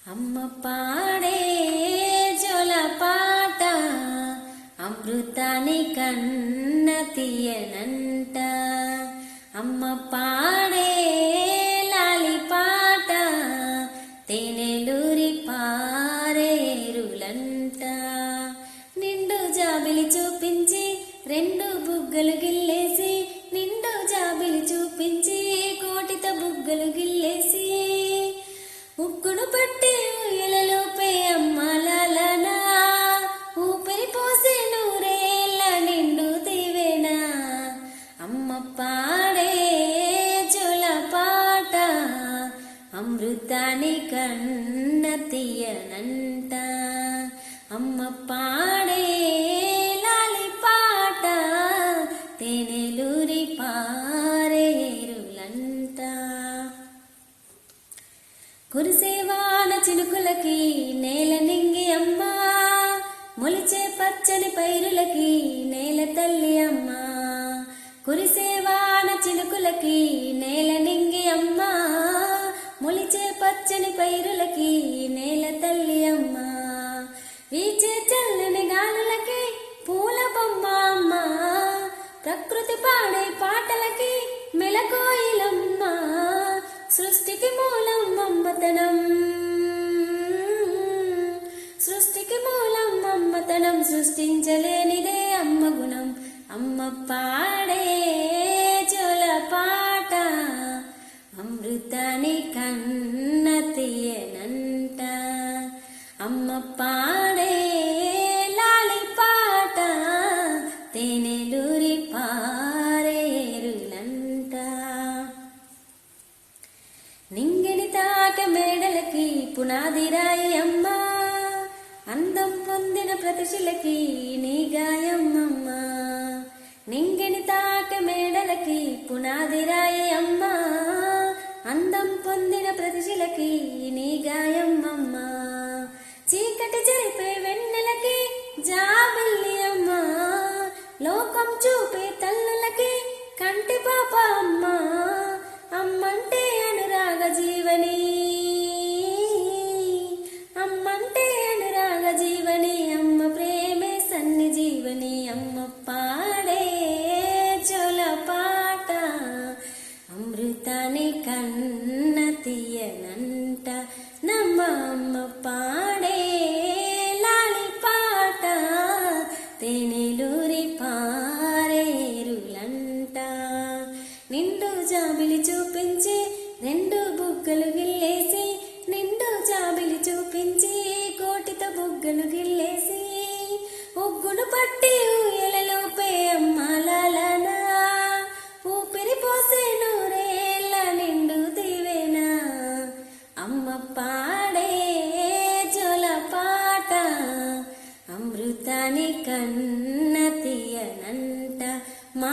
అమ్మ పాడే జోల పాట అమృతాని కన్న తీయనంట. అమ్మ పాడే లాలి పాట తేనెలూరి పారేరులంట. నిండు జాబిలి చూపించి రెండు బుగ్గలు గిల్లేసి, నిండు జాబిలి చూపించి కోటిత బుగ్గలు గిల్లేసి, ఉక్కును పట్టి ఉయ్యలలోపే అమ్మాలనా ఊపిరి పోసి నూరేళ్ళ నిండు తీవేనా. అమ్మ పాడే జోల పాట అమృతాని కన్న తీయనంట. అమ్మ పాడే లాలి పాట తేనెలూరి పారేరులంట. కురిసేవాన చినుకులకి నేల నింగి అమ్మ, మొలిచే పచ్చని పైరులకి నేల తల్లి అమ్మ. కురిసేవాన చినుకులకి నేల నింగి అమ్మ, మొలిచే పచ్చని పైరులకి నేల తల్లి అమ్మ. వీచే చల్లని గాలులకి పూల బొమ్మ అమ్మ, ప్రకృతి పాడే పాటలకి మెలకోయిలమ్మ. సృష్టికి మూలం మమ్మతనం, సృష్టికి మూలం మమ్మతనం, సృష్టించలేనిదే అమ్మ గుణం. అమ్మ పాడే జోల పాట అమృతాని కన్న తీయనంట. అమ్మ పాడే లాలి పాట తేనెలూరి పారేరులంట. నింగిని తాక మేడలకి పునాది రాయి అమ్మ, అందం పొందిన ప్రతిశిలకి నీ గాయమ్మమ్మ. నింగిని తాక మేడలకి పునాది రాయి అమ్మ, అందం పొందిన ప్రతిశిలకి నీ గాయమ్మమ్మ. చీకటి జరిపే వెన్నెలకి జాబిల్లి అమ్మ, లోకం చూపే తల్లులకి కంటి పాప అమ్మ. అమ్మంటే అనురాగ జీవని, అమ్మంటే అనురాగ జీవని, అమ్మ ప్రేమే సన్ని జీవని. అమ్మ పాడే జోల పాట అమృతాని కన్న తీయనంట. నమ్మ అమ్మ పాడే లాలి పాట తేనెలూరి పారేరులంట. నిండు జాబిలి చూపించి రెండు బుగ్గలు గిల్లేసి, నిండు జాబిలి చూపించి కోటిత బుగ్గలు గిల్లేసి, ఉగ్గును పట్టి ఊయలలోపే అమ్మాలనా ఊపిరి పోసే నూరేళ్ళ నిండు తీవేనా. అమ్మ పాడే జోల పాట అమృతాని కన్న తీయనంట. మా